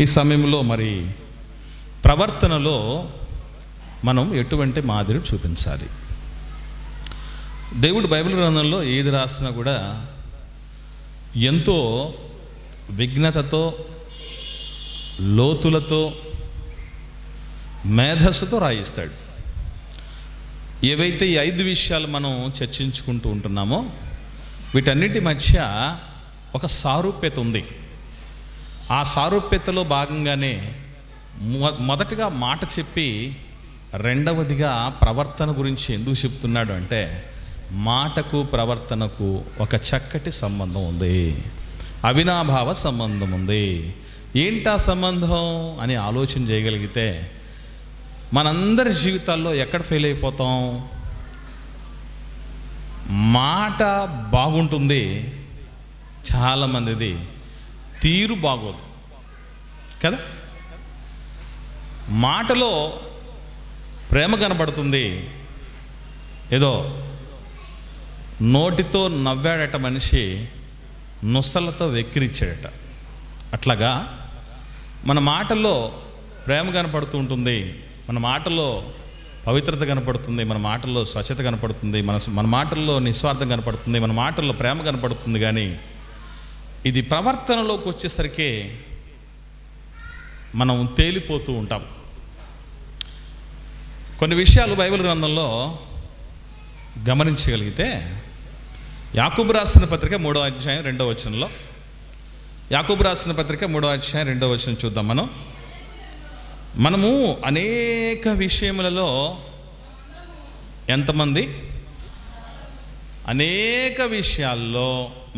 ఈ సమయంలో మరి ప్రవర్తనలో మనం ఎటువంటి మాదిరి చూపించాలి? దేవుడు బైబిల్ గ్రంథంలో ఏది రాసినా కూడా ఎంతో విఘ్నతతో, లోతులతో, మేధస్సుతో రాయిస్తాడు. ఏవైతే ఈ 5 విషయాలు మనం చర్చించుకుంటూ ఉంటున్నామో వీటన్నిటి మధ్య ఒక సారూప్యత ఉంది. ఆ సారూప్యతలో భాగంగానే మొదటిగా మాట చెప్పి రెండవదిగా ప్రవర్తన గురించి ఎందుకు చెప్తున్నాడు అంటే, మాటకు ప్రవర్తనకు ఒక చక్కటి సంబంధం ఉంది, అవినాభావ సంబంధం ఉంది. ఏంటా సంబంధం అని ఆలోచన చేయగలిగితే మనందరి జీవితాల్లో ఎక్కడ ఫెయిల్ అయిపోతాం? మాట బాగుంటుంది, చాలామందిది తీరు బాగోదు కదా. మాటలో ప్రేమ కనబడుతుంది, ఏదో నోటితో నవ్వాడట మనిషి, నొసలతో వెక్కిరిచ్చాడట. అట్లాగా మన మాటల్లో ప్రేమ కనపడుతూ ఉంటుంది, మన మాటల్లో పవిత్రత కనపడుతుంది, మన మాటల్లో స్వచ్ఛత కనపడుతుంది, మన మాటల్లో నిస్వార్థం కనపడుతుంది, మన మాటల్లో ప్రేమ కనపడుతుంది. కానీ ఇది ప్రవర్తనలోకి వచ్చేసరికి మనం తేలిపోతూ ఉంటాం. కొన్ని విషయాలు బైబిల్ గ్రంథంలో గమనించగలిగితే, యాకోబు రాసిన పత్రిక 3వ అధ్యాయం 2వ వచనంలో, యాకోబు రాసిన పత్రిక 3వ అధ్యాయం 2వ వచనం చూద్దాం. మనము అనేక విషయములలో ఎంతమంది? అనేక విషయాల్లో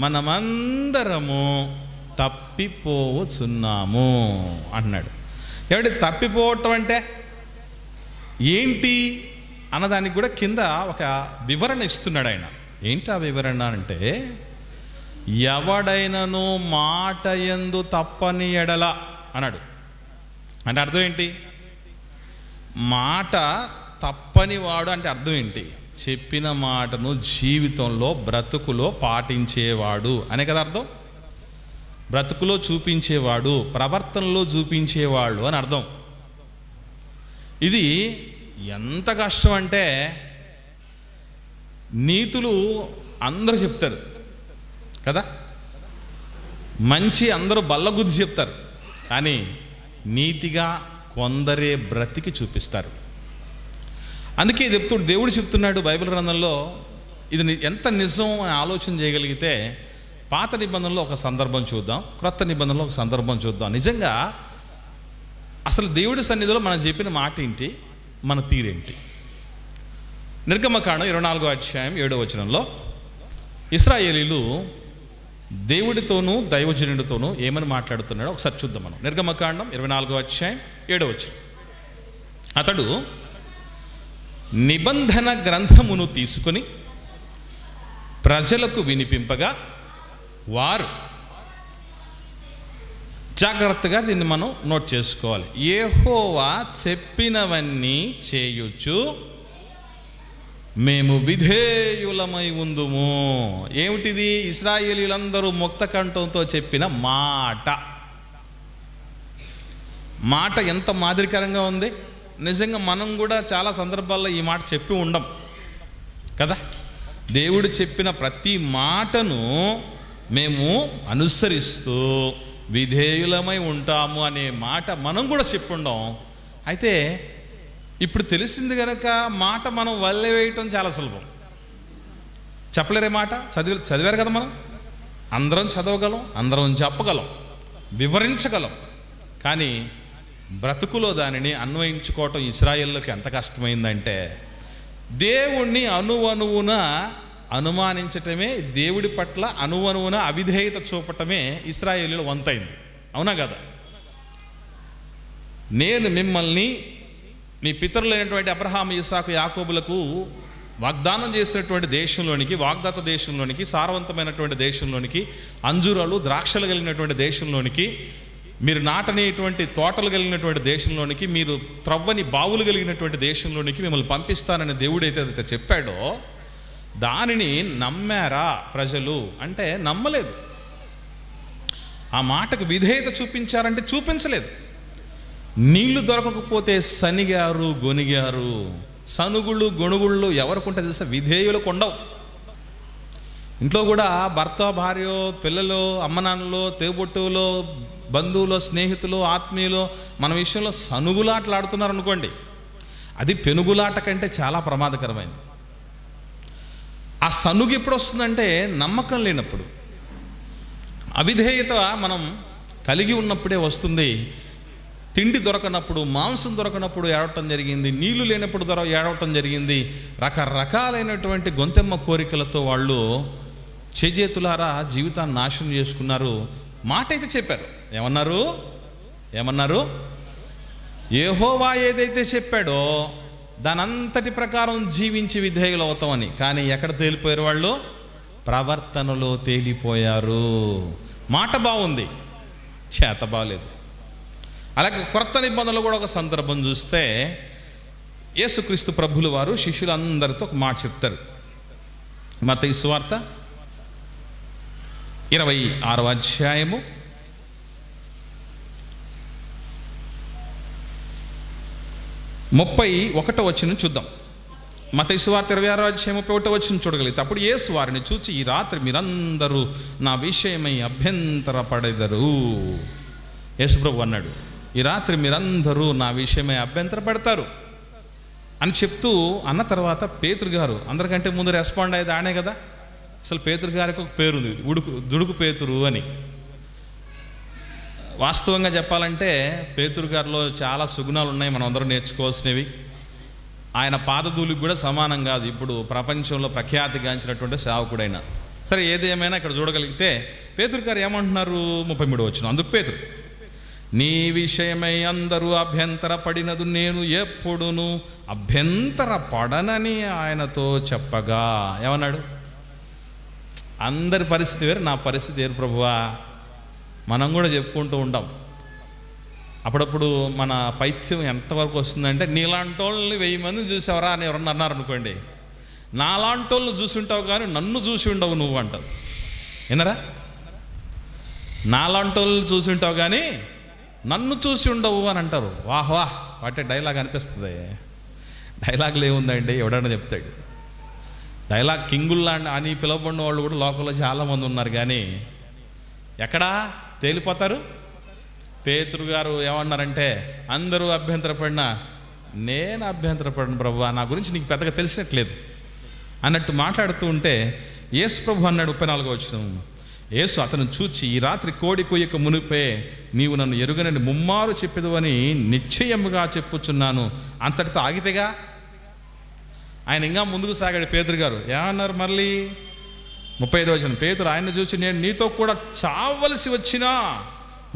మనమందరము తప్పిపోవచ్చున్నాము అన్నాడు. ఏమిటి తప్పిపోవటం అంటే ఏంటి అన్నదానికి కూడా కింద ఒక వివరణ ఇస్తున్నాడు ఆయన. ఏంటి ఆ వివరణ అంటే, ఎవడైనను మాట యందు తప్పని ఎడల అన్నాడు. అంటే అర్థం ఏంటి? మాట తప్పని వాడు అంటే అర్థం ఏంటి? చెప్పిన మాటను జీవితంలో బ్రతుకులో పాటించేవాడు అనే కదా అర్థం. బ్రతుకులో చూపించేవాడు, ప్రవర్తనలో చూపించేవాడు అని అర్థం. ఇది ఎంత కష్టం అంటే, నీతులు అందరూ చెప్తారు కదా, మంచి అందరూ బల్లగుద్ది చెప్తారు, కానీ నీతిగా కొందరే బ్రతికి చూపిస్తారు. అందుకే దేవుడు చెప్తున్నాడు బైబిల్ గ్రంథంలో, ఇది ఎంత నిజం అని ఆలోచన చేయగలిగితే పాత నిబంధనలో ఒక సందర్భం చూద్దాం, క్రొత్త నిబంధనలో ఒక సందర్భం చూద్దాం. నిజంగా అసలు దేవుడి సన్నిధిలో మనం చెప్పిన మాట ఏంటి, మన తీరేంటి? నిర్గమకాండం 24వ అధ్యాయం 7వ వచనంలో ఇశ్రాయేలీలు దేవుడితోనూ దైవజనుడితోనూ ఏమని మాట్లాడుతున్నాడో ఒకసారి చూద్దాం మనం. నిర్గమకాండం 24వ అధ్యాయం 7వ వచనం. అతడు నిబంధన గ్రంథమును తీసుకొని ప్రజలకు వినిపింపగా వారు, జాగ్రత్తగా దీన్ని మనం నోట్ చేసుకోవాలి, యెహోవా చెప్పినవన్నీ చేయుచు మేము విధేయులమై ఉందుము. ఏమిటిది? ఇశ్రాయేలీలందరూ ముక్త కంఠంతో చెప్పిన మాట. మాట ఎంత మాదిరికరంగా ఉంది. నిజంగా మనం కూడా చాలా సందర్భాల్లో ఈ మాట చెప్పి ఉండం కదా. దేవుడు చెప్పిన ప్రతి మాటను మేము అనుసరిస్తూ విధేయులమై ఉంటాము అనే మాట మనం కూడా చెప్పి ఉండం. అయితే ఇప్పుడు తెలిసింది కనుక మాట మనం వల్లే వేయటం చాలా సులభం. చెప్పలేరే మాట? చదివారు కదా మనం. అందరం చదవగలం, అందరం చెప్పగలం, వివరించగలం. కానీ బ్రతుకులో దానిని అన్వయించుకోవటం ఇశ్రాయేలుకి ఎంత కష్టమైందంటే, దేవుణ్ణి అణువణువున అనుమానించటమే, దేవుడి పట్ల అణువణువున అవిధేయత చూపటమే ఇశ్రాయేలీల వంతైంది. అవునా కదా? నేను మిమ్మల్ని మీ పితరులైనటువంటి అబ్రహాము, ఇస్సాకు, యాకోబులకు వాగ్దానం చేసినటువంటి దేశంలోనికి, వాగ్దాత దేశంలోనికి, సారవంతమైనటువంటి దేశంలోనికి, అంజూరాలు ద్రాక్షలు కలిగినటువంటి దేశంలోనికి, మీరు నాటనేటువంటి తోటలు కలిగినటువంటి దేశంలోనికి, మీరు త్రవ్వని బావులు కలిగినటువంటి దేశంలోనికి మిమ్మల్ని పంపిస్తానని దేవుడైతే చెప్పాడో దానిని నమ్మారా ప్రజలు అంటే నమ్మలేదు. ఆ మాటకు విధేయత చూపించారంటే చూపించలేదు. నీళ్లు దొరకకపోతే సనిగారు, గొనిగారు. సనుగుళ్ళు గొణుగుళ్ళు ఎవరికి తెలుసా? విధేయులకు ఉండవు. ఇంట్లో కూడా భర్త, భార్య, పిల్లలు, అమ్మనాన్నలు, తేబొట్టువులు, బంధువులు, స్నేహితులు, ఆత్మీయులు మన విషయంలో సనుగులాటలాడుతున్నారు అనుకోండి, అది పెనుగులాట కంటే చాలా ప్రమాదకరమైనది. ఆ సనుగు ఎప్పుడు వస్తుందంటే నమ్మకం లేనప్పుడు, అవిధేయత మనం కలిగి ఉన్నప్పుడే వస్తుంది. తిండి దొరకనప్పుడు, మాంసం దొరకనప్పుడు ఏడవటం జరిగింది, నీళ్లు లేనప్పుడు ఏడవటం జరిగింది. రకరకాలైనటువంటి గొంతెమ్మ కోరికలతో వాళ్ళు చేజేతులారా జీవితాన్ని నాశనం చేసుకున్నారు. మాట అయితే చెప్పారు. ఏమన్నారు? యెహోవా ఏదైతే చెప్పాడో దానంతటి ప్రకారం జీవించి విధేయులు అవుతామని. కానీ ఎక్కడ తేలిపోయారు వాళ్ళు? ప్రవర్తనలో తేలిపోయారు. మాట బాగుంది, చేత బాగలేదు. అలాగే కొత్త నిబంధనలో కూడా ఒక సందర్భం చూస్తే యేసుక్రీస్తు ప్రభులు వారు శిష్యులందరితో ఒక మాట చెప్తారు. మత్తయి సువార్త 26వ అధ్యాయము 31వ వచనం చూద్దాం. మత్తయి సువార్త 26వ అధ్యాయం 31వ వచనం చూడగలిగితే, అప్పుడు యేసు వారిని చూచి, ఈ రాత్రి మీరందరూ నా విషయమై అభ్యంతరపడెదరు. యేసు ప్రభు అన్నాడు, ఈ రాత్రి మీరందరూ నా విషయమై అభ్యంతరపడతారు అని చెప్తూ అన్న తర్వాత పేతురు గారు అందరికంటే ముందు రెస్పాండ్ అయ్యేది ఆనే కదా. అసలు పేతురు గారికి ఒక పేరుంది, దుడుకు పేతురు అని. వాస్తవంగా చెప్పాలంటే పేతురు గారిలో చాలా సుగుణాలు ఉన్నాయి, మనం అందరూ నేర్చుకోవాల్సినవి. ఆయన పాదధూళికి కూడా సమానం కాదు ఇప్పుడు ప్రపంచంలో ప్రఖ్యాతిగాంచినటువంటి సేవకుడైన. సరే, ఏదేమైనా ఇక్కడ చూడగలిగితే పేతురు గారు ఏమంటున్నారు? 33వ వచనం. అందుకు పేతురు, నీ విషయమై అందరూ అభ్యంతర పడినదు నేను ఎప్పుడును అభ్యంతర పడనని ఆయనతో చెప్పగా. ఏమన్నాడు? అందరి పరిస్థితి వేరు, నా పరిస్థితి వేరు ప్రభువా. మనం కూడా చెప్పుకుంటూ ఉంటాం. అప్పుడప్పుడు మన పైత్యం ఎంతవరకు వస్తుందంటే, నీలాంటి వాళ్ళని 1000 మందిని చూసావరా అని ఎవరన్నా అన్నారు అనుకోండి, నాలాంటి వాళ్ళని చూసి ఉంటావు కానీ నన్ను చూసి ఉండవు నువ్వు అంటావు. వినరా? నాలాంటి వాళ్ళని చూసి ఉంటావు కానీ నన్ను చూసి ఉండవు అని అంటారు. వాహ్ వాహ్, వాటే డైలాగ్ అనిపిస్తుంది. డైలాగులు ఏముందండి, ఎవడన్నా చెప్తాడు. డైలాగ్ కింగుల్లా అని పిలవబడిన వాళ్ళు కూడా లోకంలో చాలామంది ఉన్నారు, కానీ ఎక్కడా తేలిపోతారు. పేతురు గారు ఏమన్నారంటే, అందరూ అభ్యంతరపడినా నేను అభ్యంతరపడను ప్రభువా, నా గురించి నీకు పెద్దగా తెలిసినట్లేదు అన్నట్టు మాట్లాడుతూ ఉంటే యేసు ప్రభు అన్నాడు 34వ వచనం. యేసు అతను చూచి, ఈ రాత్రి కోడి కొయ్యక మునిపే నీవు నన్ను ఎరుగనని ముమ్మారు చెప్పేదవని నిశ్చయముగా చెప్పుచున్నాను. అంతటితో ఆగితేగా ఆయన ఇంకా ముందుకు సాగాడు. పేతురు గారు ఏమన్నారు మళ్ళీ? 35వ వచనం. పేతురు ఆయన చూసి, నేను నీతో కూడా చావలసి వచ్చినా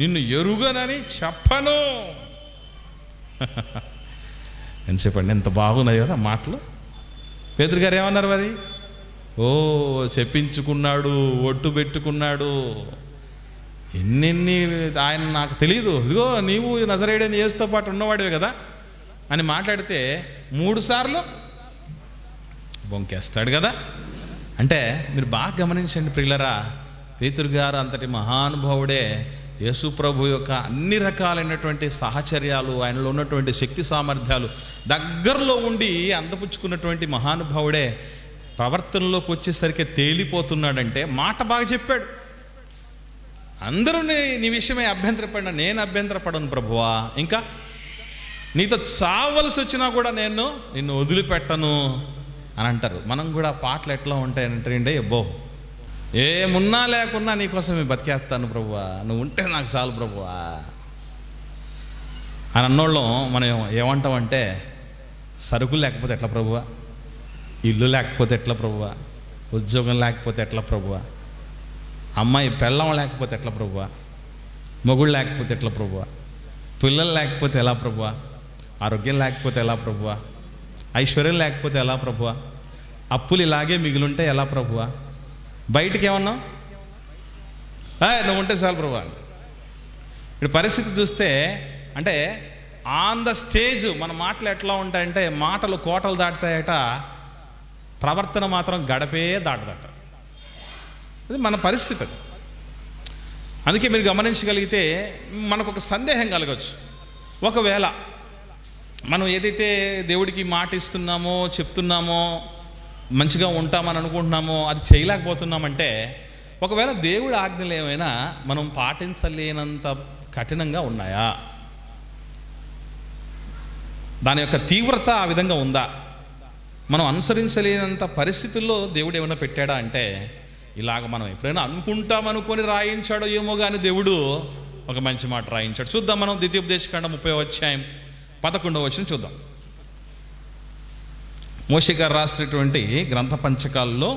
నిన్ను ఎరుగనని చెప్పను. ఎంతసేపండి, ఎంత బాగున్నాయి కదా మాటలు. పేతురు గారు ఏమన్నారు మరి? ఓ చెప్పించుకున్నాడు, ఒట్టు పెట్టుకున్నాడు. ఎన్నెన్ని ఆయన నాకు తెలియదు, ఇదిగో నీవు నజరేయుడైన యేసుతో పాటు ఉన్నవాడివే కదా అని మాట్లాడితే 3 సార్లు బొంకేస్తాడు కదా. అంటే మీరు బాగా గమనించండి ప్రియులరా, పేతురు గారు అంతటి మహానుభావుడే. యేసు ప్రభు యొక్క అన్ని రకాలైనటువంటి సహచర్యాలు, ఆయనలో ఉన్నటువంటి శక్తి సామర్థ్యాలు దగ్గరలో ఉండి అందపుచ్చుకున్నటువంటి మహానుభావుడే ప్రవర్తనలోకి వచ్చేసరికి తేలిపోతున్నాడంటే మాట బాగా చెప్పాడు. అందరూ నీ విషయమై అభ్యంతరపడినా నేను అభ్యంతరపడను ప్రభువా, ఇంకా నీతో చావలసి వచ్చినా కూడా నేను నిన్ను వదిలిపెట్టను అని అంటారు. మనం కూడా పాటలు ఎట్లా ఉంటాయంటే, అబ్బో ఏమున్నా లేకున్నా నీకోసం నేను బతికేస్తాను ప్రభువా, నువ్వు ఉంటే నాకు చాలు ప్రభువా అని అన్నోళ్ళం మనం ఏమంటామంటే, సరుకులు లేకపోతే ఎట్లా ప్రభువా, ఇల్లు లేకపోతే ఎట్లా ప్రభువా, ఉద్యోగం లేకపోతే ఎట్లా ప్రభువా, అమ్మాయి పెళ్ళం లేకపోతే ఎట్లా ప్రభువా, మొగుడు లేకపోతే ఎట్లా ప్రభువా, పిల్లలు లేకపోతే ఎలా ప్రభువా, ఆరోగ్యం లేకపోతే ఎలా ప్రభువా, ఐశ్వర్యం లేకపోతే ఎలా ప్రభువా, అప్పులు ఇలాగే మిగిలింటే ఎలా ప్రభువా, బయటికి ఏమన్నావు నువ్వు ఉంటే చాలు ప్రభువా. ఇప్పుడు పరిస్థితి చూస్తే అంటే ఆన్ ద స్టేజ్ మన మాటలు ఎట్లా ఉంటాయంటే, మాటలు కోటలు దాటుతాయట, ప్రవర్తన మాత్రం గడపే దాటదట. అది మన పరిస్థితి. అది అందుకే మీరు గమనించగలిగితే మనకు ఒక సందేహం కలగచ్చు. ఒకవేళ మనం ఏదైతే దేవుడికి మాట ఇస్తున్నామో, చెప్తున్నామో, మంచిగా ఉంటామని అనుకుంటున్నామో అది చేయలేకపోతున్నామంటే, ఒకవేళ దేవుడి ఆజ్ఞలు ఏమైనా మనం పాటించలేనంత కఠినంగా ఉన్నాయా? దాని యొక్క తీవ్రత ఆ విధంగా ఉందా? మనం అనుసరించలేనంత పరిస్థితుల్లో దేవుడు ఏమైనా పెట్టాడా అంటే, ఇలాగ మనం ఎప్పుడైనా అనుకుంటామనుకొని రాయించాడో ఏమో కానీ దేవుడు ఒక మంచి మాట రాయించాడు. చూద్దాం మనం ద్వితీయోపదేశకాండం 30వ అధ్యాయం 11వ వచనం చూద్దాం. మోషే గారు రాసినటువంటి గ్రంథ పంచకాల్లో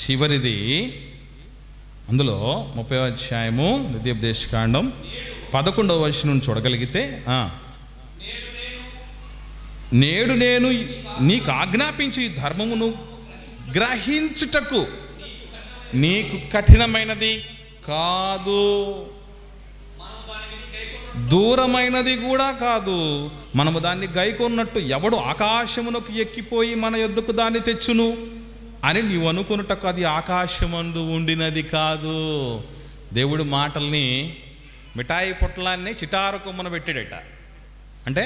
చివరిది, అందులో 30వ అధ్యాయము ద్వితీయోపదేశకాండం 11వ వచనం చూడగలిగితే, నేడు నేను నీకు ఆజ్ఞాపించి ఈ ధర్మమును గ్రహించుటకు నీకు కఠినమైనది కాదు, దూరమైనది కూడా కాదు. మనము దాన్ని గైకొన్నట్టు ఎవడు ఆకాశమునకు ఎక్కిపోయి మన యొద్దకు దాన్ని తెచ్చును అని నీవు అనుకున్నటకు అది ఆకాశమందు ఉండినది కాదు. దేవుడు మాటల్ని మిఠాయి పొట్లాన్ని చిటారు కొమ్మన పెట్టాడట. అంటే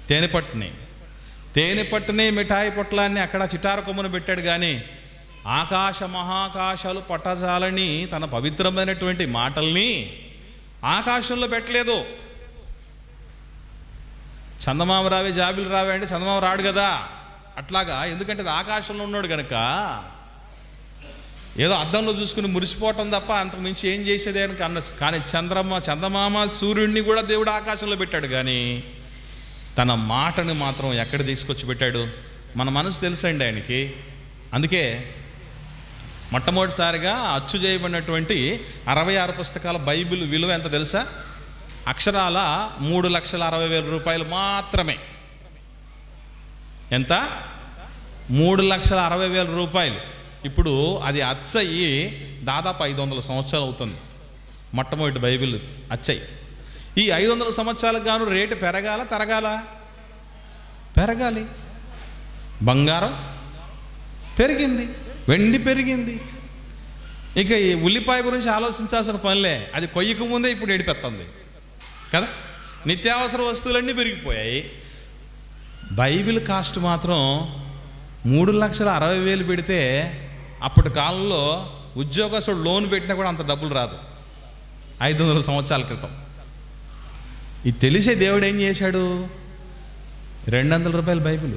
తేనెపట్టుని మిఠాయి పొట్లాన్ని అక్కడ చిటారు కొమ్మను పెట్టాడు. కానీ ఆకాశ మహాకాశాలు పట్టజాలని తన పవిత్రమైనటువంటి మాటల్ని ఆకాశంలో పెట్టలేదు. చందమామ రావే జాబిలు రావే అంటే చందమామ రాడు కదా, అట్లాగా. ఎందుకంటే అది ఆకాశంలో ఉన్నాడు కనుక ఏదో అద్దంలో చూసుకుని మురిసిపోవటం తప్ప అంతకు మించి ఏం చేసేది అని అనొచ్చు. కానీ చందమామ సూర్యుడిని కూడా దేవుడు ఆకాశంలో పెట్టాడు. కానీ తన మాటని మాత్రం ఎక్కడ తీసుకొచ్చి పెట్టాడు? మన మనసు తెలుసండి ఆయనకి. అందుకే మొట్టమొదటిసారిగా అచ్చు చేయబడినటువంటి 66 పుస్తకాల బైబిల్ విలువ ఎంత తెలుసా? అక్షరాల 3,60,000 రూపాయలు మాత్రమే. ఎంత? 3,60,000 రూపాయలు. ఇప్పుడు అది అచ్చయ్యి దాదాపు 500 సంవత్సరాలు అవుతుంది. మొట్టమొదటి బైబిల్ అచ్చయ్యి. ఈ 500 సంవత్సరాలకు గాను రేటు పెరగాల తరగాల? పెరగాలి. బంగారం పెరిగింది, వెండి పెరిగింది. ఇక ఈ ఉల్లిపాయ గురించి ఆలోచించాల్సిన పనిలే, అది కొయ్యకు ముందే ఇప్పుడు ఏడిపెత్తుంది కదా. నిత్యావసర వస్తువులన్నీ పెరిగిపోయాయి. బైబిల్ కాస్ట్ మాత్రం 3,60,000 పెడితే అప్పటి కాలంలో ఉద్యోగస్తుడు లోన్ పెట్టినా కూడా అంత డబ్బులు రాదు. 500 సంవత్సరాల క్రితం. ఇది తెలిసే దేవుడు ఏం చేశాడు? 200 రూపాయల బైబిల్.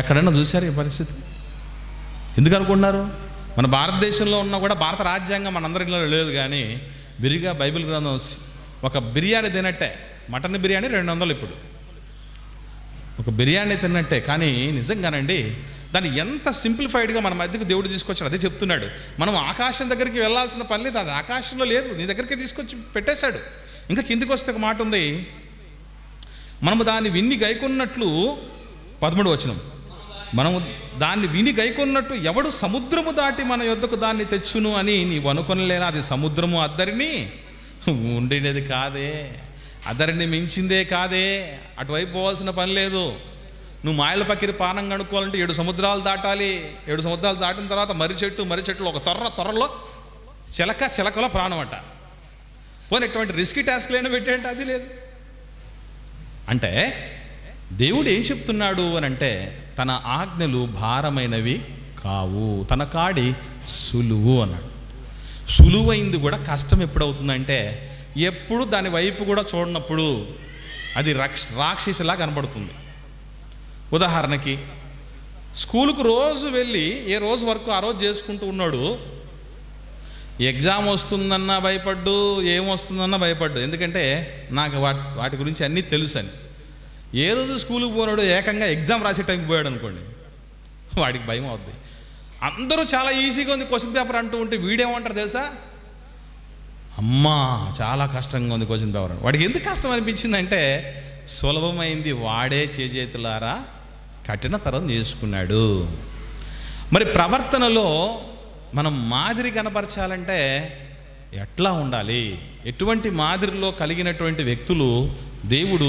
ఎక్కడన్నా చూశారు ఈ పరిస్థితి? ఎందుకు అనుకుంటున్నారు? మన భారతదేశంలో ఉన్నా కూడా భారత రాజ్యాంగం మనందరిలో లేదు. కానీ విరిగా బైబిల్ గ్రంథం ఒక బిర్యానీ తినట్టే. మటన్ బిర్యానీ 200 ఇప్పుడు. ఒక బిర్యానీ తిన్నట్టే. కానీ నిజంగానండి దాన్ని ఎంత సింప్లిఫైడ్గా మన మధ్యకు దేవుడు తీసుకొచ్చాడు. అదే చెప్తున్నాడు. మనం ఆకాశం దగ్గరికి వెళ్ళాల్సిన పని లేదు, అది ఆకాశంలో లేదు, నీ దగ్గరికి తీసుకొచ్చి పెట్టేశాడు. ఇంకా కిందికి వస్తే ఒక మాట ఉంది, మనము దాన్ని విన్ని గైకొన్నట్లు 13వ వచనం, మనము దాన్ని విని గైకొన్నట్టు ఎవడు సముద్రము దాటి మన యొద్దకు దాన్ని తెచ్చును అని నీవు అనుకొనలేనా? అది సముద్రము అద్దరిని ఉండినది కాదే, అద్దరిని మించిందే కాదే. అటువైపు పోవాల్సిన పని లేదు. నువ్వు మాయల పక్కిరి పానం కనుక్కోవాలంటే 7 సముద్రాలు దాటాలి. 7 సముద్రాలు దాటిన తర్వాత మర్రి చెట్లు ఒక త్వరలో చిలకలో ప్రాణం అట. పోనీ ఎటువంటి రిస్కీ టాస్క్ లేని పెట్టేంటే అది లేదు. అంటే దేవుడు ఏం చెప్తున్నాడు అని అంటే, తన ఆజ్ఞలు భారమైనవి కావు, తన కాడి సులువు అన్నాడు. సులువైంది కూడా కష్టం ఎప్పుడవుతుందంటే, ఎప్పుడు దాని వైపు కూడా చూడనప్పుడు అది రాక్షసిలా కనబడుతుంది. ఉదాహరణకి స్కూలుకు రోజు వెళ్ళి ఏ రోజు వరకు ఆ రోజు చేసుకుంటూ ఉన్నాడు. ఎగ్జామ్ వస్తుందన్నా భయపడ్డు, ఏమొస్తుందన్నా భయపడ్డు. ఎందుకంటే నాకు వాటి గురించి అన్నీ తెలుసని. ఏ రోజు స్కూల్కి పోనాడు ఏకంగా ఎగ్జామ్ రాసే టైంకి పోయాడు అనుకోండి, వాడికి భయం అవుద్ది. అందరూ చాలా ఈజీగా ఉంది క్వశ్చన్ పేపర్ అంటూ ఉంటే వీడేమంటారు తెలుసా? అమ్మా చాలా కష్టంగా ఉంది క్వశ్చన్ పేపర్. వాడికి ఎందుకు కష్టం అనిపించిందంటే, సులభమైంది వాడే చేతులారా కఠినతరం చేసుకున్నాడు. మరి ప్రవర్తనలో మనం మాదిరి కనపరచాలంటే ఎట్లా ఉండాలి? ఎటువంటి మాదిరిలో కలిగినటువంటి వ్యక్తులు దేవుడు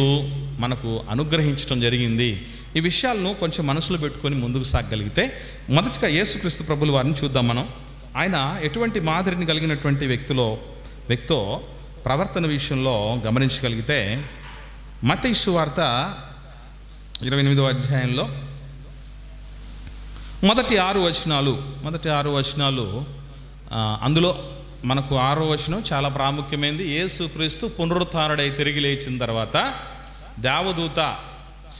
మనకు అనుగ్రహించడం జరిగింది? ఈ విషయాలను కొంచెం మనసులో పెట్టుకొని ముందుకు సాగగలిగితే, మొదటిగా యేసుక్రీస్తు ప్రభుల వారిని చూద్దాం. మనం ఆయన ఎటువంటి మాదిరిని కలిగినటువంటి వ్యక్తో ప్రవర్తన విషయంలో గమనించగలిగితే మత్తయి సువార్త 28వ అధ్యాయంలో మొదటి 6 వచనాలు, అందులో మనకు 6వ వచనం చాలా ప్రాముఖ్యమైనది. యేసుక్రీస్తు పునరుత్థానుడై తిరిగి లేచిన తర్వాత దేవదూత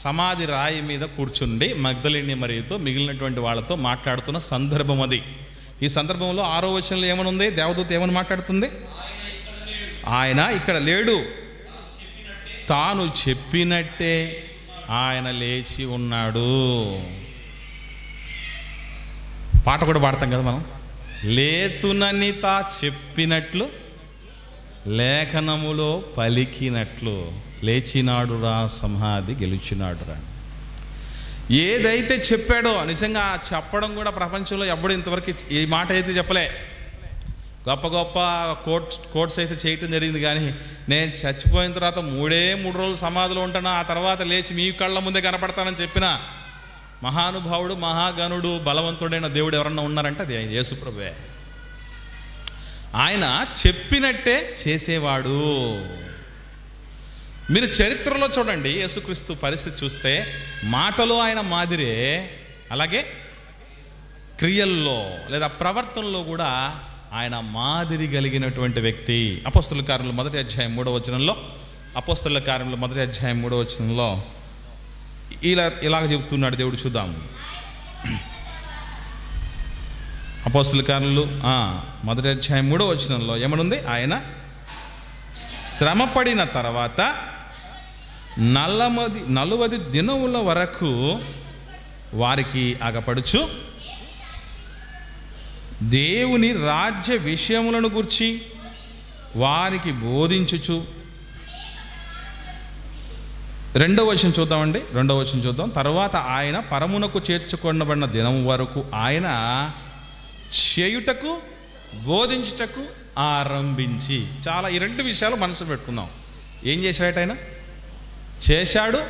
సమాధి రాయి మీద కూర్చుండి మగ్దలేని మరియతో మిగిలినటువంటి వాళ్ళతో మాట్లాడుతున్న సందర్భం అది. ఈ సందర్భంలో 6వ వచనంలో ఏమనుంది? దేవదూత ఏమని మాట్లాడుతుంది? ఆయన ఇక్కడ లేడు, తాను చెప్పినట్టే ఆయన లేచి ఉన్నాడు. పాట కూడా పాడతాం కదా మనం, లేతునని తా చెప్పినట్లు లేఖనములో పలికినట్లు లేచినాడురా సమాధి గెలిచినాడురా. ఏదైతే చెప్పాడో నిజంగా చెప్పడం కూడా ప్రపంచంలో ఎప్పుడు ఇంతవరకు ఈ మాట అయితే చెప్పలే. గొప్ప గొప్ప కోట్స్ అయితే చేయటం జరిగింది, కానీ నేను చచ్చిపోయిన తర్వాత 3 రోజులు సమాధిలో ఉంటాను, ఆ తర్వాత లేచి మీ కళ్ళ ముందే కనపడతానని చెప్పిన మహానుభావుడు, మహాగణుడు, బలవంతుడైన దేవుడు ఎవరన్నా ఉన్నారంటే అది యేసుప్రభువే. ఆయన చెప్పినట్టే చేసేవాడు. మీరు చరిత్రలో చూడండి, యేసుక్రీస్తు పరిస్థితి చూస్తే మాటలో ఆయన మాదిరే, అలాగే క్రియల్లో లేదా ప్రవర్తనలో కూడా ఆయన మాదిరి కలిగినటువంటి వ్యక్తి. అపోస్తలుల కార్యములు మొదటి అధ్యాయం 3వ వచనంలో, అపోస్తలుల కార్యములు మొదటి అధ్యాయం 3వ వచనంలో ఇలాగ చెబుతున్నాడు దేవుడు. చూద్దాం. అపోస్తలుల కార్యములు మొదటి అధ్యాయం 3వ వచనంలో ఏమనుంది? ఆయన శ్రమపడిన తర్వాత 40 దినముల వరకు వారికి అగపడుచు దేవుని రాజ్య విషయములను గురించి వారికి బోధించుచు. 2వ వచనం చూద్దామండి, 2వ వచనం చూద్దాం. తర్వాత ఆయన పరమునకు చేర్చుకొనబడిన దినం వరకు ఆయన చేయుటకు బోధించుటకు ఆరంభించి. చాలా ఈ 2 విషయాలు మనసు పెట్టుకుందాం. ఏం చేశాడట ఆయన? చేశాడు,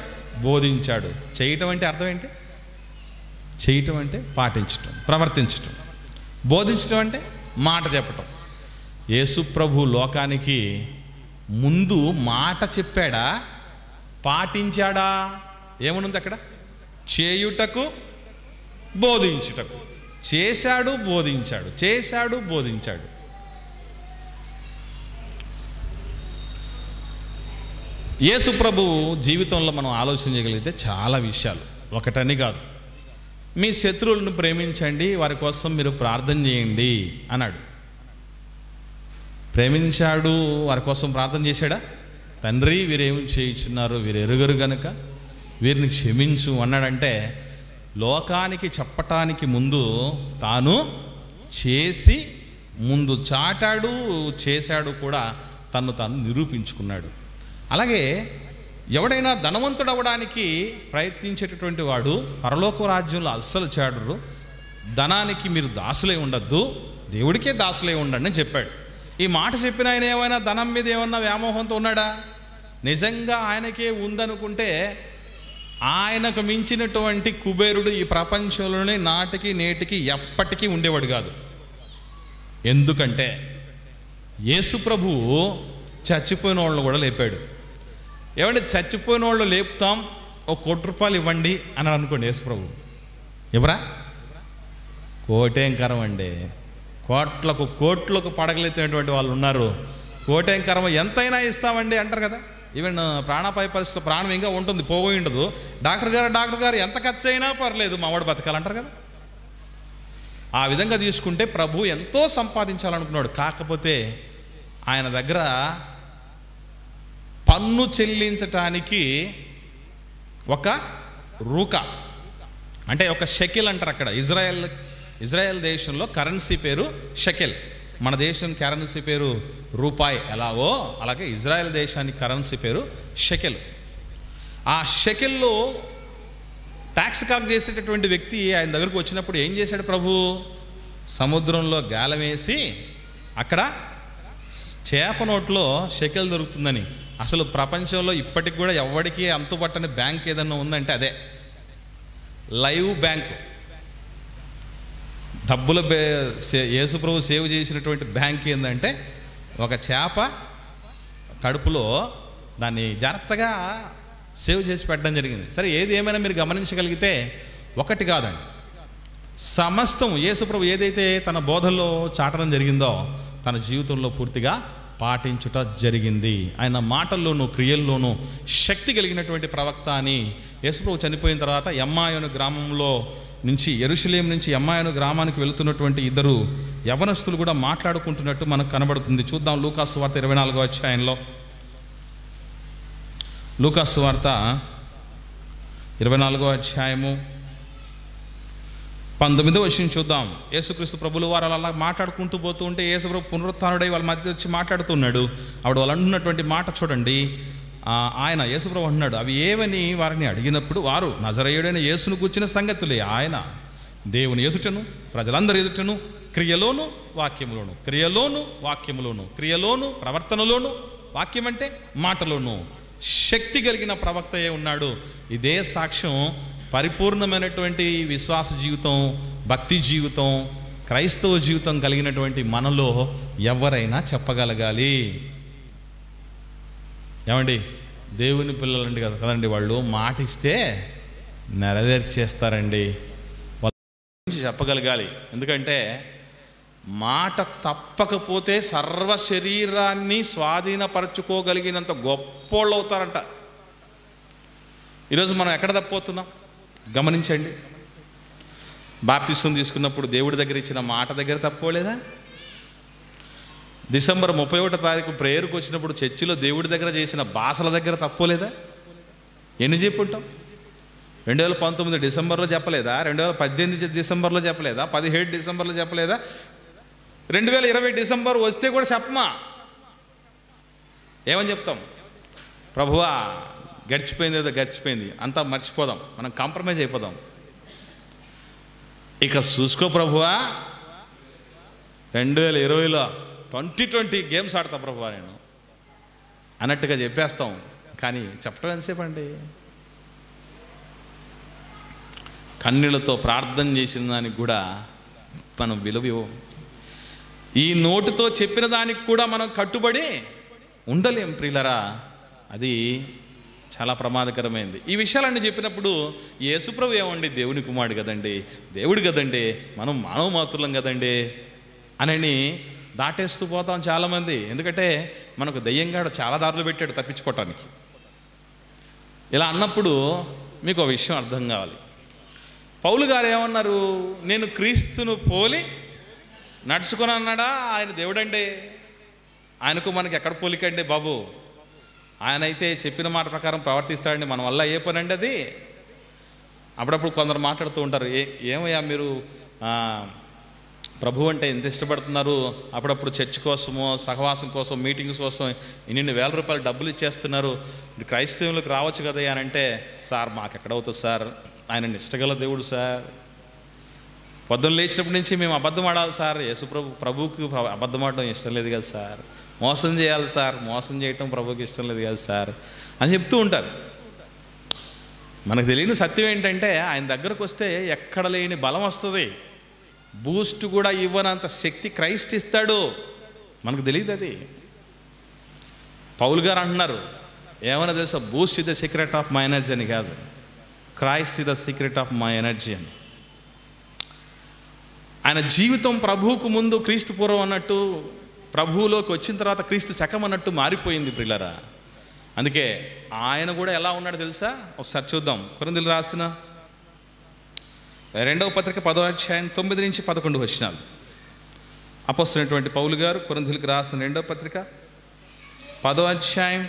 బోధించాడు. చేయటం అంటే అర్థం ఏంటి? చేయటం అంటే పాటించటం, ప్రవర్తించటం. బోధించటం అంటే మాట చెప్పటం. యేసు ప్రభు లోకానికి ముందు మాట చెప్పాడా, పాటించాడా? ఏమనుంది అక్కడ? చేయుటకు, బోధించుటకు. చేశాడు, బోధించాడు, చేశాడు, బోధించాడు. యేసు ప్రభు జీవితంలో మనం ఆలోచన చేయగలిగితే చాలా విషయాలు, ఒకటని కాదు. మీ శత్రువులను ప్రేమించండి, వారి కోసం మీరు ప్రార్థన చేయండి అన్నాడు. ప్రేమించాడు, వారి కోసం ప్రార్థన చేశాడా? తండ్రి వీరేమి చేయించున్నారు, వీరు ఎరుగరు గనుక వీరిని క్షమించు అన్నాడంటే లోకానికి చెప్పటానికి ముందు తాను చేసి ముందు చాటాడు, చేశాడు కూడా, తాను నిరూపించుకున్నాడు. అలాగే ఎవడైనా ధనవంతుడు అవ్వడానికి ప్రయత్నించేటటువంటి వాడు పరలోక రాజ్యంలో అస్సలు చేడరు. ధనానికి మీరు దాసులై ఉండద్దు, దేవుడికే దాసులై ఉండండి అని చెప్పాడు. ఈ మాట చెప్పిన ఆయన ఏమైనా ధనం మీద ఏమన్నా వ్యామోహంతో ఉన్నాడా? నిజంగా ఆయనకే ఉందనుకుంటే ఆయనకు మించినటువంటి కుబేరుడు ఈ ప్రపంచంలోనే నాటికి నేటికి ఎప్పటికీ ఉండేవాడు కాదు. ఎందుకంటే యేసు ప్రభువు చచ్చిపోయిన వాళ్ళను కూడా లేపాడు. ఏమంటే చచ్చిపోయిన వాళ్ళు లేపుతాం, ₹1 కోటి ఇవ్వండి అని అనుకోండి. యేసు ప్రభు ఎవరా? కోటేంకరం అండి. కోట్లకు పడగలెత్తినటువంటి వాళ్ళు ఉన్నారు. కోటేంకరం ఎంతైనా ఇస్తామండి అంటారు కదా. ఈవెన్ ప్రాణాపాయ పరిస్థితి, ప్రాణం ఇంకా ఉంటుంది, పోయి ఉండదు. డాక్టర్ గారు ఎంత ఖర్చు అయినా పర్లేదు, మావాడు బతకాలంటారు కదా. ఆ విధంగా తీసుకుంటే ప్రభు ఎంతో సంపాదించాలనుకున్నాడు. కాకపోతే ఆయన దగ్గర పన్ను చెల్లించటానికి ఒక రూక, అంటే ఒక షెకెల్ అంటారు అక్కడ. ఇజ్రాయెల్ దేశంలో కరెన్సీ పేరు షెకెల్. మన దేశం కరెన్సీ పేరు రూపాయి ఎలాగో అలాగే ఇజ్రాయెల్ దేశానికి కరెన్సీ పేరు షెకెల్. ఆ షెకెల్లో ట్యాక్స్ కలెక్ట్ చేసేటటువంటి వ్యక్తి ఆయన దగ్గరకు వచ్చినప్పుడు ఏం చేశాడు ప్రభు? సముద్రంలో గాలం వేసి అక్కడ చేప నోట్లో షెకెల్ దొరుకుతుందని. అసలు ప్రపంచంలో ఇప్పటికి కూడా ఎవరికి అంతుపట్టని బ్యాంక్ ఏదన్నా ఉందంటే అదే లైవ్ బ్యాంక్. డబ్బుల యేసుప్రభు సేవ్ చేసినటువంటి బ్యాంక్ ఏంటంటే ఒక చేప కడుపులో దాన్ని జాగ్రత్తగా సేవ్ చేసి పెట్టడం జరిగింది. సరే, ఏది ఏమైనా మీరు గమనించగలిగితే ఒకటి కాదండి, సమస్తం యేసుప్రభు ఏదైతే తన బోధల్లో చాటడం జరిగిందో తన జీవితంలో పూర్తిగా పాటించుట జరిగింది. ఆయన మాటల్లోనూ క్రియల్లోనూ శక్తి కలిగినటువంటి ప్రవక్త అని యేసుప్రభు చనిపోయిన తర్వాత ఎమ్మాయోను గ్రామంలో నుంచి, యెరూషలేము నుంచి ఎమ్మాయోను గ్రామానికి వెళుతున్నటువంటి ఇద్దరు యవనస్తులు కూడా మాట్లాడుకుంటున్నట్టు మనకు కనబడుతుంది. చూద్దాం లూకాసు వార్త 24వ అధ్యాయంలో. లూకాసు వార్త 24వ అధ్యాయము 19వ వచనం చూద్దాం. యేసుక్రీస్తు ప్రభులు వారు అలా మాట్లాడుకుంటూ పోతూ ఉంటే యేసుప్రభు పునరుత్థానుడై వాళ్ళ మధ్య వచ్చి మాట్లాడుతున్నాడు. ఆవిడ వాళ్ళు అంటున్నటువంటి మాట చూడండి. ఆయన యేసుప్రభు అంటున్నాడు, అవి ఏవని వారిని అడిగినప్పుడు వారు నజరేయుడైన యేసును కూర్చిన సంగతులే. ఆయన దేవుని ఎదుటను ప్రజలందరి ఎదుటను క్రియలోను వాక్యములోను, క్రియలోను వాక్యములోను, క్రియలోను ప్రవర్తనలోను, వాక్యం అంటే మాటలోను శక్తి కలిగిన ప్రవక్తయే ఉన్నాడు. ఇదే సాక్ష్యం పరిపూర్ణమైనటువంటి విశ్వాస జీవితం, భక్తి జీవితం, క్రైస్తవ జీవితం కలిగినటువంటి మనలో ఎవరైనా చెప్పగలగాలి. ఏమండి, దేవుని పిల్లలండి కదండి, వాళ్ళు మాట ఇస్తే నెరవేర్చేస్తారండి. వాళ్ళ గురించి చెప్పగలగాలి. ఎందుకంటే మాట తప్పకపోతే సర్వ శరీరాన్ని స్వాధీనపరచుకోగలిగినంత గొప్పోళ్ళు అవుతారంట. ఈరోజు మనం ఎక్కడ తప్పిపోతున్నాం గమనించండి. బాప్తిసం తీసుకున్నప్పుడు దేవుడి దగ్గర ఇచ్చిన మాట దగ్గర తప్పుకోలేదా? డిసెంబర్ 31వ తారీఖు ప్రేయర్కి వచ్చినప్పుడు చర్చిలో దేవుడి దగ్గర చేసిన భాషల దగ్గర తప్పుకోలేదా? ఎన్ని చెప్పుంటాం? 2019 డిసెంబర్లో చెప్పలేదా? 2018 డిసెంబర్లో చెప్పలేదా? 17 డిసెంబర్లో చెప్పలేదా? 2020 డిసెంబర్ వస్తే కూడా చెప్పమా? ఏమని చెప్తాం? ప్రభువా గడిచిపోయింది ఏదో గడిచిపోయింది, అంతా మర్చిపోదాం, మనం కాంప్రమైజ్ అయిపోదాం. ఇక చూసుకో ప్రభువా, 2020లో 2020 గేమ్స్ ఆడతా ప్రభువా నేను అన్నట్టుగా చెప్పేస్తాం. కానీ చెప్పడం ఎంతసేపు అండి? కన్నీళ్ళతో ప్రార్థన చేసిన దానికి కూడా మనం విలువ ఇవ్వం. ఈ నోటితో చెప్పిన దానికి కూడా మనం కట్టుబడి ఉండలేం ప్రియులరా. అది చాలా ప్రమాదకరమైంది. ఈ విషయాలన్నీ చెప్పినప్పుడు యేసుప్రభు ఏమండి, దేవుని కుమారుడు కదండి, దేవుడు కదండి, మనం మానవ మాతృలం కదండి అని దాటేస్తూ పోతాం చాలామంది. ఎందుకంటే మనకు దయ్యంగాడు చాలా దారులు పెట్టాడు తప్పించుకోవటానికి. ఇలా అన్నప్పుడు మీకు ఒక విషయం అర్థం కావాలి. పౌలు గారు ఏమన్నారు? నేను క్రీస్తును పోలి నడుచుకొని అన్నాడా? ఆయన దేవుడండి, ఆయనకు మనకి ఎక్కడ పోలికండి బాబు? ఆయన అయితే చెప్పిన మాట ప్రకారం ప్రవర్తిస్తాడండి. మన వల్ల ఏ పని అండి అది? అప్పుడప్పుడు కొందరు మాట్లాడుతూ ఉంటారు, ఏమయ్యా మీరు ప్రభు అంటే ఎంత ఇష్టపడుతున్నారు, అప్పుడప్పుడు చర్చ్ కోసమో సహవాసం కోసం మీటింగ్స్ కోసం ఇన్ని వేల రూపాయలు డబ్బులు ఇచ్చేస్తున్నారు, క్రైస్తవులకు రావచ్చు కదా అని అంటే, సార్ మాకు ఎక్కడవుతుంది సార్, ఆయన నిష్టగల దేవుడు సార్, పొద్దున్న లేచినప్పటి నుంచి మేము అబద్ధం ఆడాలి సార్, ప్రభువుకి అబద్ధం ఆడడం ఇష్టం లేదు కదా సార్, మోసం చేయాలి సార్, మోసం చేయటం ప్రభువుకి ఇష్టం లేదు కదా సార్ అని చెప్తూ ఉంటారు. మనకు తెలియని సత్యం ఏంటంటే ఆయన దగ్గరకు వస్తే ఎక్కడ లేని బలం వస్తుంది. బూస్ట్ కూడా ఇవ్వనంత శక్తి క్రైస్ట్ ఇస్తాడు. మనకు తెలియదు అది. పౌలు గారు అంటున్నారు ఏమైనా తెలుసా, Boost is the secret of my energy అని కాదు, Christ is the secret of my energy అని. ఆయన జీవితం ప్రభువుకు ముందు క్రీస్తు పూర్వం అన్నట్టు, ప్రభువులోకి వచ్చిన తర్వాత క్రీస్తు శకం అన్నట్టు మారిపోయింది ప్రియులారా. అందుకే ఆయన కూడా ఎలా ఉన్నాడో తెలుసా? ఒకసారి చూద్దాం. కొరింథీయులకు రాసిన 2వ పత్రిక 10వ అధ్యాయం 9 నుంచి 11 వచనాలు. అపోస్తలుడైనటువంటి పౌలు గారు కొరింథీయులకు రాసిన 2వ పత్రిక 10వ అధ్యాయం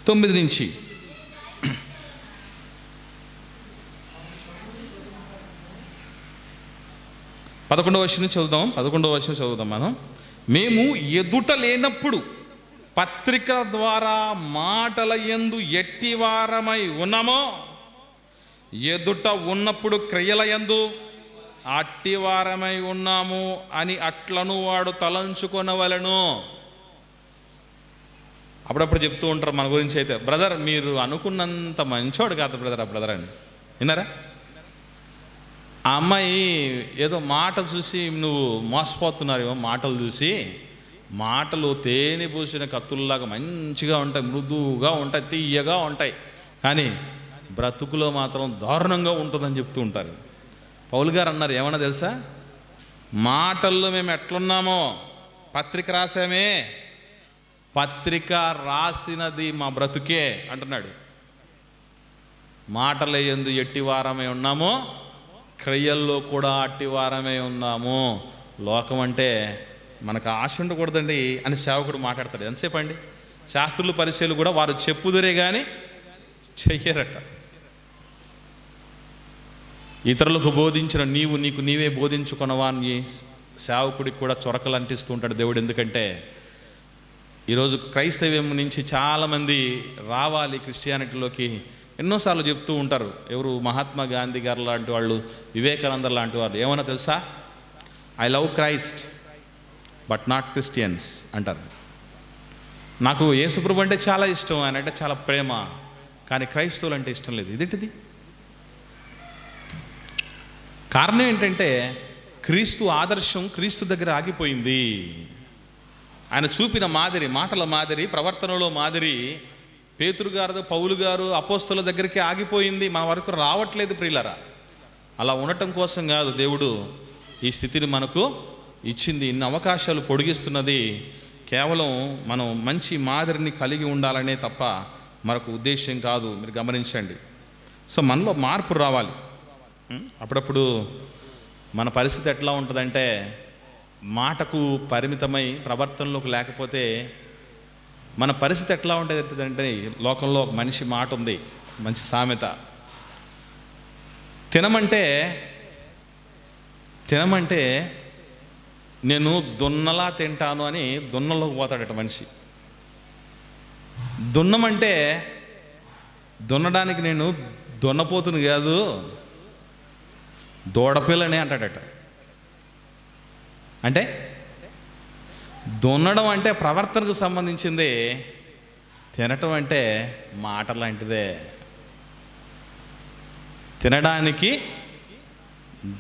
9 నుంచి 11వ వచనం చదువుదాం. 11వ వచనం చదువుదాం మనం. మేము ఎదుట లేనప్పుడు పత్రిక ద్వారా మాటల యందు ఎట్టివారమై ఉన్నామో, ఎదుట ఉన్నప్పుడు క్రియల యందు అట్టివారమై ఉన్నాము అని అట్లను వాడు తలంచుకొనవలెను. అప్పుడప్పుడు చెప్తూ ఉంటారు మన గురించి అయితే, బ్రదర్ మీరు అనుకున్నంత మంచోడు కాదు బ్రదర్, ఆ బ్రదర్ అని విన్నారా? ఆ అమ్మాయి ఏదో మాట చూసి నువ్వు మోసపోతున్నారేమో, మాటలు చూసి. మాటలు తేనె పూసిన కత్తుల్లాగా మంచిగా ఉంటాయి, మృదువుగా ఉంటాయి, తీయగా ఉంటాయి, కానీ బ్రతుకులో మాత్రం దారుణంగా ఉంటుందని చెప్తూ ఉంటారు. పౌలు గారు అన్నారు, ఏమన్నా తెలుసా, మాటల్లో మేము ఎట్లున్నామో పత్రిక రాసామే, పత్రిక రాసినది మా బ్రతుకే అంటున్నాడు. మాటల యందు ఎట్టివారమై ఉన్నామో క్రియల్లో కూడా అట్టివారమై ఉన్నాము. లోకం అంటే మనకు ఆశ ఉండకూడదండి అని సేవకుడు మాట్లాడతాడు. ఎంతసేపు అండి, శాస్త్రులు పరిచయాలు కూడా వారు చెప్పుదురే కానీ చెయ్యరట. ఇతరులకు బోధించిన నీవు నీకు నీవే బోధించుకున్నవా అని సేవకుడికి కూడా చొరకలు అంటిస్తూ ఉంటాడు దేవుడు. ఎందుకంటే ఈరోజు క్రైస్తవ్యం నుంచి చాలామంది రావాలి క్రిస్టియానిటీలోకి ఎన్నోసార్లు చెప్తూ ఉంటారు. ఎవరు, మహాత్మా గాంధీ గారు లాంటి వాళ్ళు, వివేకానంద లాంటి వాళ్ళు ఏమన్నా తెలుసా, I love Christ but not Christians అంటారు. నాకు యేసుప్రభు అంటే చాలా ఇష్టం, ఆయన అంటే చాలా ప్రేమ, కానీ క్రైస్తవులు అంటే ఇష్టం లేదు. ఇదేంటిది? కారణం ఏంటంటే క్రీస్తు ఆదర్శం క్రీస్తు దగ్గర ఆగిపోయింది. ఆయన చూపిన మాదిరి, మాటల మాదిరి, ప్రవర్తనలో మాదిరి పేతురు గారు, పౌలు గారు, అపోస్తల దగ్గరికి ఆగిపోయింది, మన వరకు రావట్లేదు ప్రియులరా. అలా ఉండటం కోసం కాదు దేవుడు ఈ స్థితిని మనకు ఇచ్చింది, ఇన్ని అవకాశాలు పొడిగిస్తున్నది కేవలం మనం మంచి మాదిరిని కలిగి ఉండాలనే తప్ప మరొక ఉద్దేశం కాదు. మీరు గమనించండి. సో మనలో మార్పు రావాలి. అప్పుడప్పుడు మన పరిస్థితి ఎట్లా ఉంటుందంటే, మాటకు పరిమితమై ప్రవర్తనలోకి లేకపోతే మన పరిస్థితి ఎట్లా ఉంటుంది. లోకంలో ఒక మనిషి మాట ఉంది, మంచి సామెత, తినమంటే నేను దున్నలా తింటాను అని దున్నలోకి పోతాడట మనిషి. దున్నమంటే దున్నడానికి నేను దున్నపోతుని కాదు దూడపిల్లని అంటాడట. అంటే దున్నడం అంటే ప్రవర్తనకు సంబంధించింది, తినటం అంటే మాట లాంటిదే. తినడానికి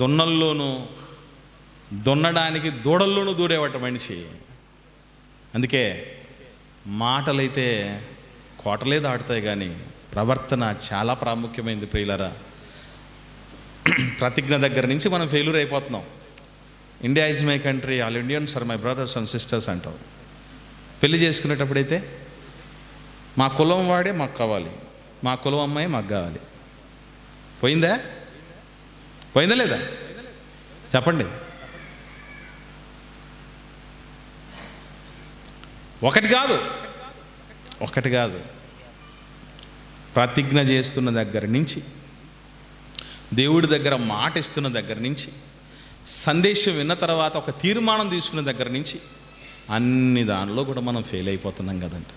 దున్నల్లోనూ, దున్నడానికి దూడల్లోనూ దూరేవట మనిషి. అందుకే మాటలైతే కోటలే దాటుతాయి, కానీ ప్రవర్తన చాలా ప్రాముఖ్యమైనది ప్రియులరా. ప్రతిజ్ఞ దగ్గర నుంచి మనం ఫెయిల్యూర్ అయిపోతున్నాం. India is my country, all Indians are my brothers and sisters అంటావు. పెళ్లి చేసుకునేటప్పుడైతే మా కులం వాడే మాకు కావాలి, మా కులం అమ్మాయి మాకు కావాలి. పోయిందా లేదా చెప్పండి. ఒకటి కాదు, ప్రతిజ్ఞ చేస్తున్న దగ్గర నుంచి, దేవుడి దగ్గర మాట ఇస్తున్న దగ్గర నుంచి, సందేశం విన్న తర్వాత ఒక తీర్మానం తీసుకున్న దగ్గర నుంచి, అన్ని దానిలో కూడా మనం ఫెయిల్ అయిపోతున్నాం కదండి.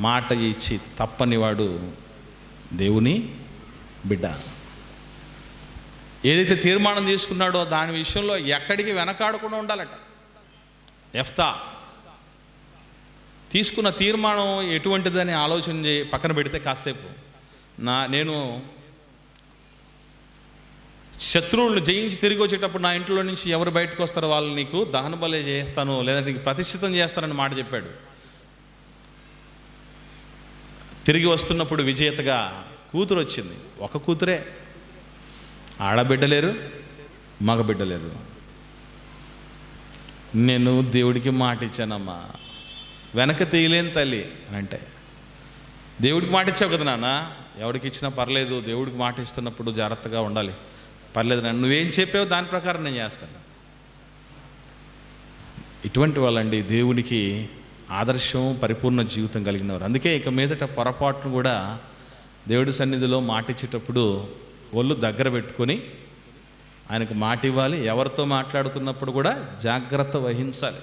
మాట ఇచ్చి తప్పనివాడు దేవుని బిడ్డ. ఏదైతే తీర్మానం తీసుకున్నాడో దాని విషయంలో ఎక్కడికి వెనకాడకుండా ఉండాలట. యెఫ్తా తీసుకున్న తీర్మానం ఎటువంటిదని ఆలోచన పక్కన పెడితే కాసేపు నేను శత్రువులను జయించి తిరిగి వచ్చేటప్పుడు నా ఇంట్లో నుంచి ఎవరు బయటకు వస్తారో వాళ్ళు నీకు దహన బలి చేస్తాను, లేదంటే నీకు ప్రతిష్ఠితం చేస్తానని మాట చెప్పాడు. తిరిగి వస్తున్నప్పుడు విజేతగా కూతురు వచ్చింది. ఒక కూతురే, ఆడబిడ్డలేరు, మగబిడ్డలేరు. నేను దేవుడికి మాట ఇచ్చానమ్మా, వెనక తీయలేని తల్లి అని అంటే, దేవుడికి మాట ఇచ్చావు కదా నాన్న, ఎవరికి ఇచ్చినా పర్లేదు, దేవుడికి మాట ఇస్తున్నప్పుడు జాగ్రత్తగా ఉండాలి, పర్లేదు నన్ను నువ్వేం చెప్పావు దాని ప్రకారం నేను చేస్తాను. ఇటువంటి వాళ్ళండి దేవునికి ఆదర్శం, పరిపూర్ణ జీవితం కలిగినవారు. అందుకే ఇక మీదట పొరపాటును కూడా దేవుడి సన్నిధిలో మాట ఇచ్చేటప్పుడు ఒళ్ళు దగ్గర పెట్టుకొని ఆయనకు మాట ఇవ్వాలి. ఎవరితో మాట్లాడుతున్నప్పుడు కూడా జాగ్రత్త వహించాలి.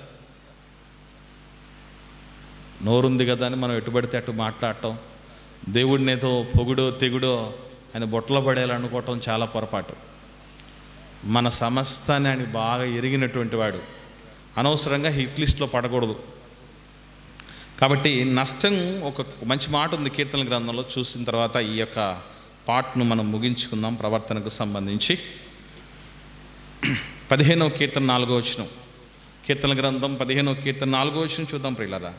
నోరుంది కదా అని మనం ఎటుబడితే అటు మాట్లాడటం, దేవుడిని ఏదో పొగుడో తెగుడో ఆయన బొట్టలో పడేయాలనుకోవటం చాలా పొరపాటు. మన సమస్తాన్ని ఆయన బాగా ఎరిగినటువంటి వాడు, అనవసరంగా హిట్ లిస్ట్లో పడకూడదు. కాబట్టి నష్టం, ఒక మంచి మాట ఉంది కీర్తన గ్రంథంలో చూసిన తర్వాత ఈ యొక్క పార్ట్ను మనం ముగించుకుందాం. ప్రవర్తనకు సంబంధించి 15వ కీర్తన 4వ వచనం, కీర్తన గ్రంథం 15వ కీర్తన 4వ వచనం చూద్దాం ప్రియులారా.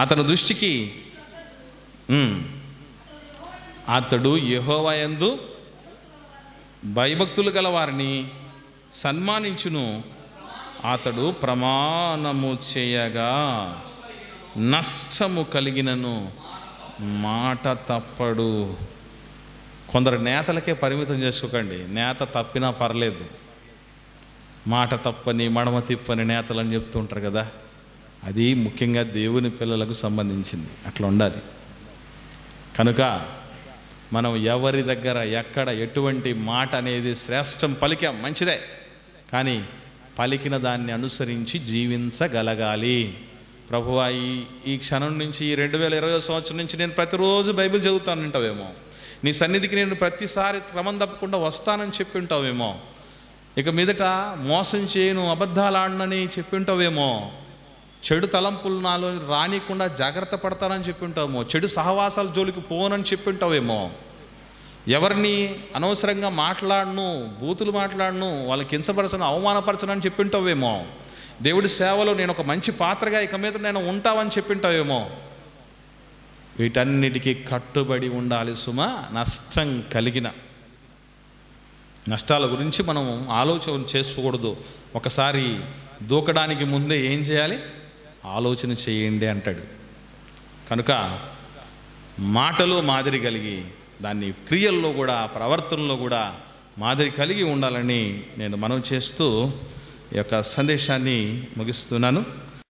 అతని దృష్టికి అతడు యెహోవా యందు భయభక్తులు గల వారిని సన్మానించును. అతడు ప్రమాణము చేయగా నష్టము కలిగినను మాట తప్పడు. కొందరు నేతలకే పరిమితం చేసుకోకండి. నేత తప్పినా పర్లేదు, మాట తప్పని మడమ తిప్పని నేతలు అని చెప్తుంటారు కదా, అది ముఖ్యంగా దేవుని పిల్లలకు సంబంధించింది. అట్లా ఉండాలి. కనుక మనం ఎవరి దగ్గర ఎక్కడ ఎటువంటి మాట అనేది శ్రేష్టం పలికాం, మంచిదే, కానీ పలికిన దాన్ని అనుసరించి జీవించగలగాలి. ప్రభువా, ఈ క్షణం నుంచి, ఈ 2020 సంవత్సరం నుంచి నేను ప్రతిరోజు బైబిల్ చదువుతానంటావేమో, నీ సన్నిధికి నేను ప్రతిసారి క్రమం తప్పకుండా వస్తానని చెప్పి ఉంటావేమో, ఇక మీదట మోసం చేయను, అబద్ధాలు ఆడనని చెప్పి ఉంటావేమో, చెడు తలంపులు నాలో రానికుండా జాగ్రత్త పడతానని చెప్పి ఉంటావేమో, చెడు సహవాసాల జోలికి పోనని చెప్పి ఉంటావేమో, ఎవరిని అనవసరంగా మాట్లాడను, బూతులు మాట్లాడను, వాళ్ళకి కించపరచను, అవమానపరచను అని చెప్పి ఉంటావేమో, దేవుడి సేవలో నేను ఒక మంచి పాత్రగా ఇక మీద నేను ఉంటావని చెప్పి ఉంటావేమో. వీటన్నిటికీ కట్టుబడి ఉండాలి సుమా. నష్టం కలిగిన నష్టాల గురించి మనం ఆలోచన చేసుకోకూడదు. ఒకసారి దూకడానికి ముందే ఏం చేయాలి? ఆలోచన చేయండి అంటాడు. కనుక మాటలో మాదిరి కలిగి, దాన్ని క్రియల్లో కూడా, ప్రవర్తనలో కూడా మాదిరి కలిగి ఉండాలని నేను మనవి చేస్తూ ఈ యొక్క సందేశాన్ని ముగిస్తున్నాను.